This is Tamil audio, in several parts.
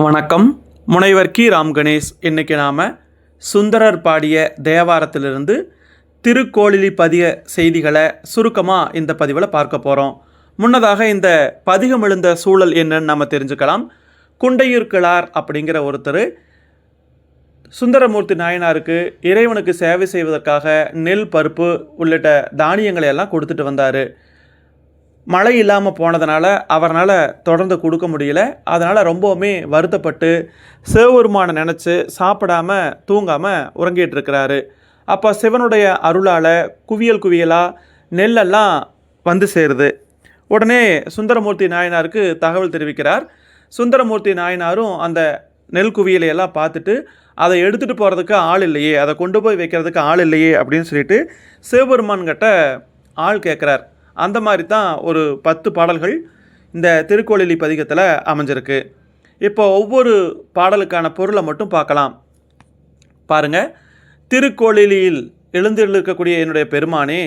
வணக்கம். முனைவர் கி. ராம் கணேஷ். இன்றைக்கி நாம் சுந்தரர் பாடிய தேவாரத்திலிருந்து திருக்கோளிலி பதிய செய்திகளை சுருக்கமாக இந்த பதிவில் பார்க்க போகிறோம். முன்னதாக இந்த பதிகம் எழுந்த சூழல் என்னன்னு நம்ம தெரிஞ்சுக்கலாம். குண்டையூர் கிழார் அப்படிங்கிற ஒருத்தர் சுந்தரமூர்த்தி நாயனாருக்கு இறைவனுக்கு சேவை செய்வதற்காக நெல், பருப்பு உள்ளிட்ட தானியங்களை எல்லாம் கொடுத்துட்டு வந்தார். மழை இல்லாமல் போனதுனால அவரால் தொடர்ந்து கொடுக்க முடியல. அதனால் ரொம்பவுமே வருத்தப்பட்டு சிவபெருமானை நினச்சி சாப்பிடாம தூங்காமல் உறங்கிட்டு இருக்கிறாரு. அப்போ சிவனுடைய அருளால் குவியல் குவியலாக நெல்லெல்லாம் வந்து சேருது. உடனே சுந்தரமூர்த்தி நாயனாருக்கு தகவல் தெரிவிக்கிறார். சுந்தரமூர்த்தி நாயனாரும் அந்த நெல் குவியலையெல்லாம் பார்த்துட்டு அதை எடுத்துகிட்டு போகிறதுக்கு ஆள் இல்லையே, அதை கொண்டு போய் வைக்கிறதுக்கு ஆள் இல்லையே அப்படின்னு சொல்லிட்டு சிவபெருமான்கிட்ட ஆள் கேட்குறார். அந்த மாதிரி தான் ஒரு 10 பாடல்கள் இந்த திருக்கோளிலி பதிகத்தில் அமைஞ்சிருக்கு. இப்போ ஒவ்வொரு பாடலுக்கான பொருளை மட்டும் பார்க்கலாம். பாருங்கள். திருக்கோளிலியில் எழுந்திருக்கக்கூடிய என்னுடைய பெருமானே,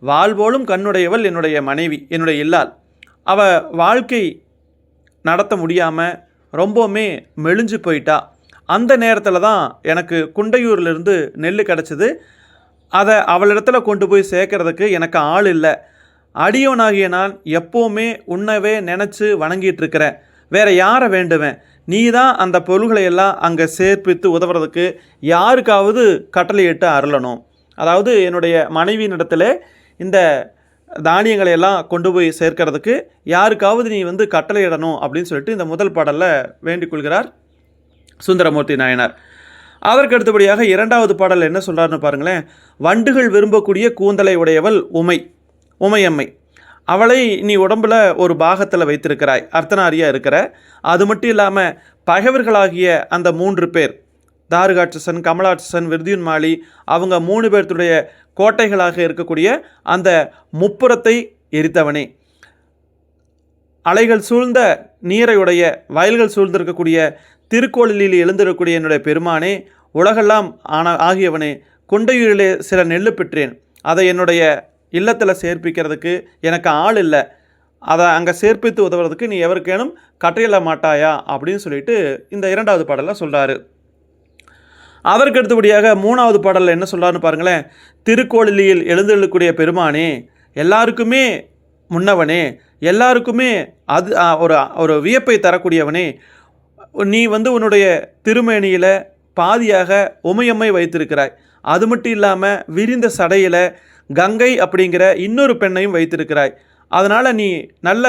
வாழ்வோலும் கண்ணுடையவள் என்னுடைய மனைவி, என்னுடைய இல்லாள். அவள் வாழ்க்கை நடத்த முடியாமல் ரொம்பவுமே மெலிஞ்சு போயிட்டா. அந்த நேரத்தில் தான் எனக்கு குண்டையூர்லேருந்து நெல் கிடச்சிது. அதை அவளிடத்துல கொண்டு போய் சேர்க்கறதுக்கு எனக்கு ஆள் இல்லை. அடியோனாகிய நான் எப்போவுமே உன்னவே நினச்சி வணங்கிட்டுருக்கிறேன். வேறு யாரை வேண்டுவேன்? நீ தான் அந்த பொருள்களை எல்லாம் அங்கே சேர்ப்பித்து உதவுறதுக்கு யாருக்காவது கட்டளையிட்டு அருளணும். அதாவது என்னுடைய மனைவியினிடத்தில் இந்த தானியங்களை எல்லாம் கொண்டு போய் சேர்க்கறதுக்கு யாருக்காவது நீ கட்டளையிடணும் அப்படின்னு சொல்லிட்டு இந்த முதல் பாடலில் வேண்டிக் கொள்கிறார் சுந்தரமூர்த்தி நாயனார். அதற்கு அடுத்தபடியாக 2வது பாடல் என்ன சொல்கிறாருன்னு பாருங்களேன். வண்டுகள் விரும்பக்கூடிய கூந்தலை உடையவள் உமையம்மை, அவளை நீ உடம்பில் ஒரு பாகத்தில் வைத்திருக்கிறாய், அர்த்தநாரியாக இருக்கிற. அது மட்டும் இல்லாமல் பகைவர்களாகிய அந்த 3 பேர், தாருகாட்சசன், கமலாட்சசன், விருதியுன்மாலி, அவங்க 3 பேர்த்துடைய கோட்டைகளாக இருக்கக்கூடிய அந்த முப்புறத்தை எரித்தவனே, அலைகள் சூழ்ந்த நீரையுடைய வயல்கள் சூழ்ந்திருக்கக்கூடிய திருக்கோளிலில் எழுந்திருக்கக்கூடிய என்னுடைய பெருமானே, உலகெல்லாம் ஆகியவனே, குண்டையூரிலே சில நெல்லு பெற்றேன். அதை என்னுடைய இல்லத்தில் சேர்ப்பிக்கிறதுக்கு எனக்கு ஆள் இல்லை. அதை அங்கே சேர்ப்பித்து உதவுறதுக்கு நீ எவருக்கேனும் கட்டளையிட மாட்டாயா அப்படின்னு சொல்லிட்டு இந்த 2வது பாடலில் சொல்கிறாரு. அதற்கு அடுத்தபடியாக 3வது பாடலில் என்ன சொல்கிறாருன்னு பாருங்களேன். திருக்கோளிலியில் எழுந்தெழுக்கூடிய பெருமானே, எல்லாருக்குமே முன்னவனே, எல்லாருக்குமே அது ஒரு வியப்பை தரக்கூடியவனே, நீ உன்னுடைய திருமேனியில் பாதியாக உமையம்மை வைத்திருக்கிறாய். அது மட்டும் இல்லாமல் விரிந்த சடையில் கங்கை அப்படிங்கிற இன்னொரு பெண்ணையும் வைத்திருக்கிறாய். அதனால் நீ நல்ல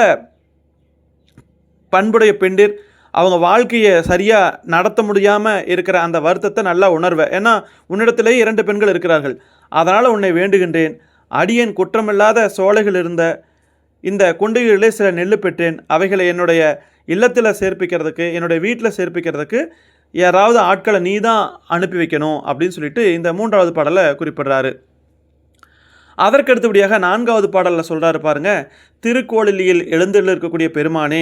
பண்புடைய பெண்டிர், அவங்க வாழ்க்கையை சரியாக நடத்த முடியாமல் இருக்கிற அந்த வருத்தத்தை நல்லா உணர்வேன். ஏன்னா உன்னிடத்திலேயே 2 பெண்கள் இருக்கிறார்கள். அதனால் உன்னை வேண்டுகின்றேன். அடியேன் குற்றமில்லாத சோலைகள் இருந்த இந்த குண்டையூரிலே சில நெல் பெற்றேன். அவைகளை என்னுடைய இல்லத்தில் சேர்ப்பிக்கிறதுக்கு, என்னுடைய வீட்டில் சேர்ப்பிக்கிறதுக்கு யாராவது ஆட்களை நீ தான் அனுப்பி வைக்கணும் அப்படின்னு சொல்லிட்டு இந்த 3வது பாடலை குறிப்பிடுறாரு. அதற்கு அடுத்தபடியாக 4வது பாடலில் சொல்கிறாரு பாருங்க. திருக்கோளிலியில் எழுந்தில் இருக்கக்கூடிய பெருமானே,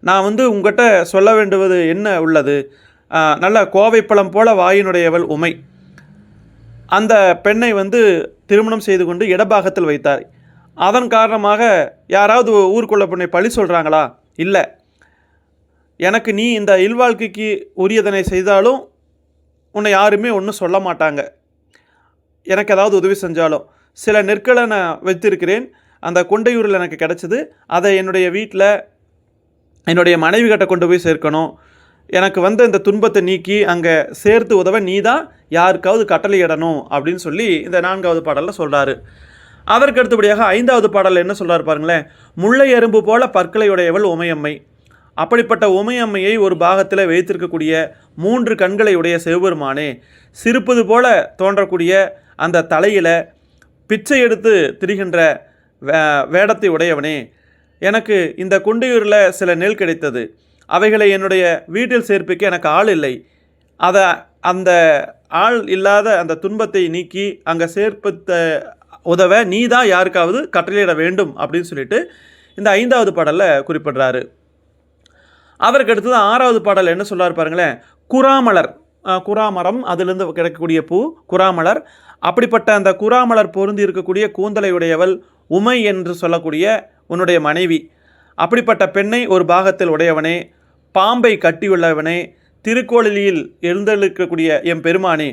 நான் உங்கள்கிட்ட சொல்ல வேண்டுவது என்ன உள்ளது? நல்ல கோவைப்பழம் போல வாயினுடையவள் உமை, அந்த பெண்ணை திருமணம் செய்து கொண்டு இடபாகத்தில் வைத்தார். அதன் காரணமாக யாராவது ஊருக்குள்ள பெண்ணை பழி சொல்கிறாங்களா? இல்லை. எனக்கு நீ இந்த இல்வாழ்க்கைக்கு உரியதனை செய்தாலும் உன்னை யாருமே ஒன்றும் சொல்ல மாட்டாங்க. எனக்கு ஏதாவது உதவி செஞ்சாலும் சில நெற்களை நான் வைத்திருக்கிறேன். அந்த கொண்டையூரில் எனக்கு கிடச்சிது. அதை என்னுடைய வீட்டில் என்னுடைய மனைவி கிட்ட கொண்டு போய் சேர்க்கணும். எனக்கு இந்த துன்பத்தை நீக்கி அங்கே சேர்த்து உதவ நீ தான் யாருக்காவது கட்டளையிடணும் அப்படின்னு சொல்லி இந்த 4வது பாடலில் சொல்கிறாரு. அதற்கு அடுத்தபடியாக 5வது பாடலில் என்ன சொல்கிறார் பாருங்களேன். முல்லை எறும்பு போல பற்களையுடையவள் உமையம்மை, அப்படிப்பட்ட உமையம்மையை ஒரு பாகத்தில் வைத்திருக்கக்கூடிய 3 கண்களை உடைய சிவபெருமானே, சிரிப்பது போல தோன்றக்கூடிய அந்த தலையில் பிச்சை எடுத்து திரிகின்ற வேடத்தை உடையவனே, எனக்கு இந்த குண்டையூரில் சில நெல் கிடைத்தது. அவைகளை என்னுடைய வீட்டில் சேர்ப்பிக்க எனக்கு ஆள் இல்லை. அந்த ஆள் இல்லாத அந்த துன்பத்தை நீக்கி அங்கே சேர்ப்பித்த உதவ நீ தான் யாருக்காவது கட்டளையிட வேண்டும் அப்படின்னு சொல்லிட்டு இந்த 5வது பாடலில் குறிப்பிடுறாரு. அதற்கு அடுத்தது 6வது பாடல் என்ன சொல்கிறார் பாருங்களேன். குறாமலர், குறாமரம், அதிலிருந்து கிடைக்கக்கூடிய பூ குறாமலர். அப்படிப்பட்ட அந்த குறாமலர் பொருந்தி இருக்கக்கூடிய கூந்தலை உடையவள் உமை என்று சொல்லக்கூடிய உன்னுடைய மனைவி, அப்படிப்பட்ட பெண்ணை ஒரு பாகத்தில் உடையவனே, பாம்பை கட்டியுள்ளவனே, திருக்கோளிலியில் எழுந்தருளிருக்கக்கூடிய எம் பெருமானே,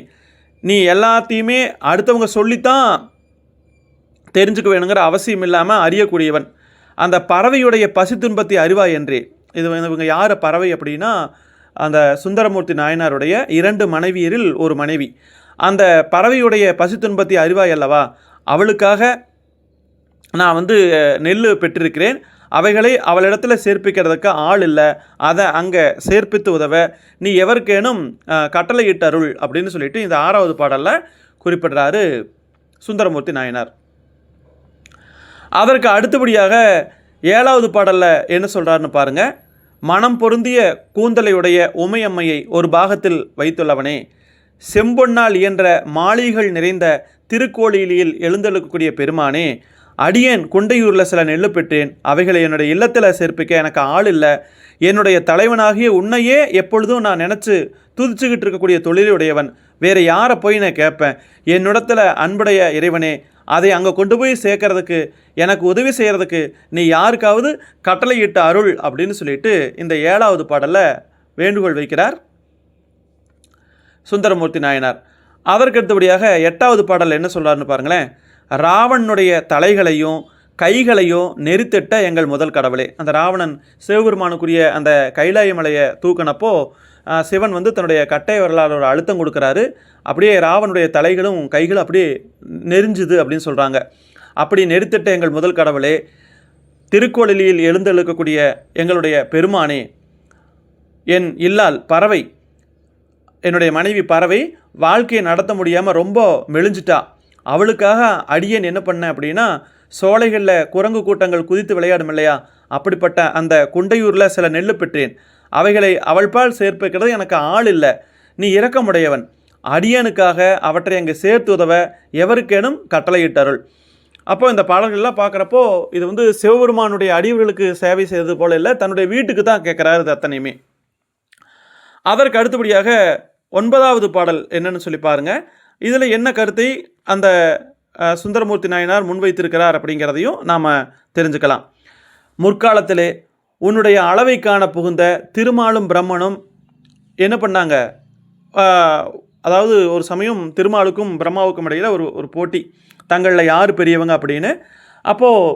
நீ எல்லாத்தையுமே அடுத்தவங்க சொல்லித்தான் தெரிஞ்சுக்க வேணுங்கிற அவசியம் இல்லாமல் அறியக்கூடியவன். அந்த பறவையுடைய பசி துன்பத்தை அறிவாய் என்றே. இவங்க யார் பறவை அப்படின்னா, அந்த சுந்தரமூர்த்தி நாயனாருடைய 2 மனைவியரில் ஒரு மனைவி. அந்த பறவையுடைய பசி துன்பத்தை அறிவாய் அல்லவா, அவளுக்காக நான் நெல் பெற்றிருக்கிறேன், அவைகளை அவளிடத்தில் சேர்ப்பிக்கிறதுக்கு ஆள் இல்லை, அதை அங்கே சேர்ப்பித்து உதவ நீ எவருக்கேனும் கட்டளையிட்டருள் அப்படின்னு சொல்லிட்டு இந்த 6வது பாடலில் குறிப்பிடுறாரு சுந்தரமூர்த்தி நாயனார். அதற்கு அடுத்தபடியாக 7வது பாடலில் என்ன சொல்கிறாருன்னு பாருங்கள். மனம் பொருந்திய கூந்தலையுடைய உமையம்மையை ஒரு பாகத்தில் வைத்துள்ளவனே, செம்பொன்னால் இயன்ற மாளிகைகள் நிறைந்த திருக்கோளிலியில் எழுந்தெழுக்கக்கூடிய பெருமானே, அடியேன் குண்டையூரில் சில நெல்லு பெற்றேன், அவைகளை என்னுடைய இல்லத்தில் சேர்ப்பிக்க எனக்கு ஆள் இல்லை, என்னுடைய தலைவனாகிய உன்னையே எப்பொழுதும் நான் நினச்சி துதிச்சுக்கிட்டு இருக்கக்கூடிய தொழிலுடையவன், வேறு யாரை போய் நான் கேட்பேன், என்னிடத்தில் அன்புடைய இறைவனே, அதை அங்கே கொண்டு போய் சேர்க்கறதுக்கு எனக்கு உதவி செய்கிறதுக்கு நீ யாருக்காவது கட்டளையிட்ட அருள் அப்படின்னு சொல்லிட்டு இந்த 7வது பாடலில் வேண்டுகோள் வைக்கிறார் சுந்தரமூர்த்தி நாயனார். அதற்கடுத்தபடியாக 8வது பாடல் என்ன சொல்கிறாருன்னு பாருங்களேன். ராவணனுடைய தலைகளையும் கைகளையும் நெறித்திட்ட எங்கள் முதல் கடவுளே. அந்த ராவணன் சிவபெருமானுக்குரிய அந்த கைலாய மலையை தூக்கினப்போ சிவன் தன்னுடைய கட்டை வரலாறு ஒரு அழுத்தம் கொடுக்குறாரு. அப்படியே ராவனுடைய தலைகளும் கைகளும் அப்படியே நெறிஞ்சுது அப்படின்னு சொல்கிறாங்க. அப்படி நெறித்திட்ட எங்கள் முதல் கடவுளே, திருக்கோளிலியில் எழுந்தெழுக்கக்கூடிய எங்களுடைய பெருமானே, என் இல்லால் பறவை, என்னுடைய மனைவி பறவை வாழ்க்கையை நடத்த முடியாமல் ரொம்ப மெலிஞ்சிட்டா. அவளுக்காக அடியேன் என்ன பண்ணேன் அப்படின்னா, சோலைகளில் குரங்கு கூட்டங்கள் குதித்து விளையாடும் இல்லையா, அப்படிப்பட்ட அந்த குண்டையூரில் சில நெல் பெற்றேன், அவைகளை அவள்பால் சேர்ப்பிக்கிறது எனக்கு ஆள் இல்லை, நீ இரக்கமுடையவன், அடியனுக்காக அவற்றை அங்கே சேர்த்து உதவ எவருக்கேனும் கட்டளையிட்டருள். அப்போ இந்த பாடல்கள்லாம் பார்க்குறப்போ இது சிவபெருமானுடைய அடியவர்களுக்கு சேவை செய்தது போல இல்லை, தன்னுடைய வீட்டுக்கு தான் கேட்குறாரு இது அத்தனையுமே. அதற்கு அடுத்தபடியாக 9வது பாடல் என்னன்னு சொல்லி பாருங்கள். இதில் என்ன கருத்தை அந்த சுந்தரமூர்த்தி நாயனார் முன்வைத்திருக்கிறார் அப்படிங்கிறதையும் நாம் தெரிஞ்சுக்கலாம். முற்காலத்திலே உன்னுடைய அளவை காண புகுந்த திருமாலும் பிரம்மனும் என்ன பண்ணாங்க, அதாவது ஒரு சமயம் திருமாலுக்கும் பிரம்மாவுக்கும் இடையில் ஒரு போட்டி, தங்களில் யார் பெரியவங்க அப்படின்னு. அப்போது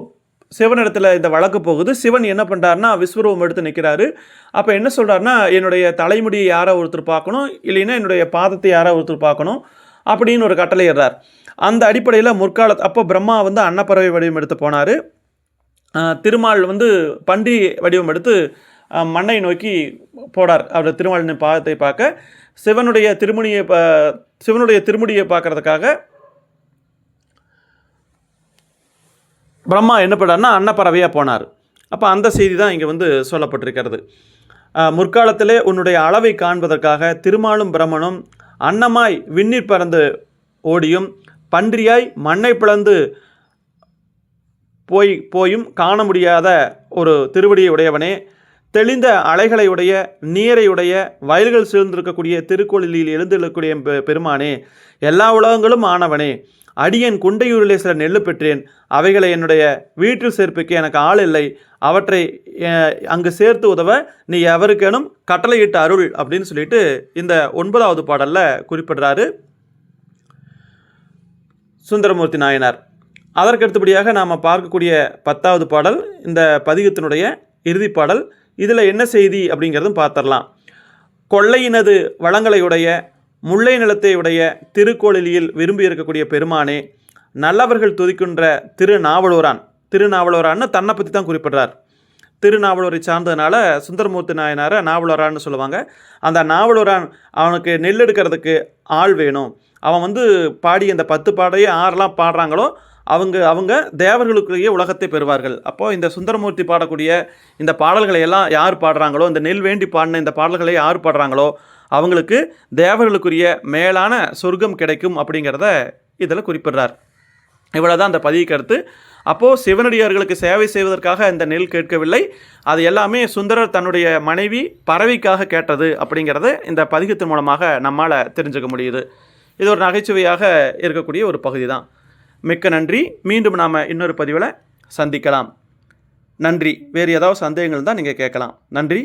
சிவனிடத்தில் இந்த வழக்கு போகுது. சிவன் என்ன பண்ணுறாருனா விஸ்வரூபம் எடுத்து நிற்கிறாரு. அப்போ என்ன சொல்கிறாருன்னா, என்னுடைய தலைமுடியை யாரோ ஒருத்தர் பார்க்கணும், இல்லைன்னா என்னுடைய பாதத்தை யாரோ ஒருத்தர் பார்க்கணும் அப்படின்னு ஒரு கட்டளையிடுறார். அந்த அடிப்படையில் அப்போ பிரம்மா அன்னப்பறவை வடிவம் எடுத்து போனார். திருமால் பன்றி வடிவம் எடுத்து மண்ணை நோக்கி போடார். அவர் திருமாலின் பாதத்தை பார்க்க சிவனுடைய திருமுடியை பார்க்கறதுக்காக பிரம்மா என்ன பண்ணார்னா அன்னப்பறவையாக போனார். அப்போ அந்த செய்தி தான் இங்கே சொல்லப்பட்டிருக்கிறது. முற்காலத்திலே உன்னுடைய அளவை காண்பதற்காக திருமாலும் பிரம்மனும் அன்னமாய் விண்ணீர் பறந்து ஓடியும் பன்றியாய் மண்ணை பிளந்து போயும் காண முடியாத ஒரு திருவடியை உடையவனே, தெளிந்த அலைகளை உடைய நீரை உடைய வயல்கள் சூழ்ந்திருக்கக்கூடிய திருக்கோளிலில் எழுந்திருக்கக்கூடிய பெருமானே, எல்லா உலகங்களும் ஆனவனே, அடியேன் குண்டையூரிலே சில நெல் பெற்றேன், அவைகளை என்னுடைய வீட்டில் சேர்ப்பிக்க எனக்கு ஆள் இல்லை, அவற்றை அங்கு சேர்த்து உதவ நீ எவருக்கேனும் கட்டளையிட்ட அருள் அப்படின்னு சொல்லிட்டு இந்த 9வது பாடலில் குறிப்பிடுறாரு சுந்தரமூர்த்தி நாயனார். அதற்கடுத்தபடியாக நாம் பார்க்கக்கூடிய 10வது பாடல் இந்த பதிகத்தினுடைய இறுதி பாடல். இதில் என்ன செய்தி அப்படிங்கிறதும் பார்த்துடலாம். கொள்ளையினது வளங்களையுடைய முல்லை நிலத்தையுடைய திருக்கோளிலியில் விரும்பி இருக்கக்கூடிய பெருமானே, நல்லவர்கள் துதிக்கின்ற திருநாவலூரான்னு தன்னை பற்றி தான் குறிப்பிடுறார். திருநாவலூரை சார்ந்ததுனால சுந்தரமூர்த்தி நாயனாரை நாவலூரான்னு சொல்லுவாங்க. அந்த நாவலூரான் அவனுக்கு நெல் எடுக்கிறதுக்கு ஆள் வேணும். அவன் பாடி அந்த 10 பாடையே யாரெல்லாம் பாடுறாங்களோ அவங்க தேவர்களுக்குரிய உலகத்தை பெறுவார்கள். அப்போது இந்த சுந்தரமூர்த்தி பாடக்கூடிய இந்த பாடல்களை எல்லாம் யார் பாடுறாங்களோ, இந்த நெல் வேண்டி பாடின இந்த பாடல்களை யார் பாடுறாங்களோ அவங்களுக்கு தேவர்களுக்குரிய மேலான சொர்க்கம் கிடைக்கும் அப்படிங்கிறத இதில் குறிப்பிடுறார். இவ்வளோதான் அந்த பதிவு கருத்து. அப்போது சிவனடியார்களுக்கு சேவை செய்வதற்காக இந்த நெல் கேட்கவில்லை, அது எல்லாமே சுந்தரர் தன்னுடைய மனைவி பறவைக்காக கேட்டது அப்படிங்கிறத இந்த பதிகத்தின் மூலமாக நம்மால் தெரிஞ்சுக்க முடியுது. இது ஒரு நகைச்சுவையாக இருக்கக்கூடிய ஒரு பகுதி தான். மிக்க நன்றி. மீண்டும் நாம் இன்னொரு பதிவில் சந்திக்கலாம். நன்றி. வேறு ஏதாவது சந்தேகங்கள் தான் நீங்கள் கேட்கலாம். நன்றி.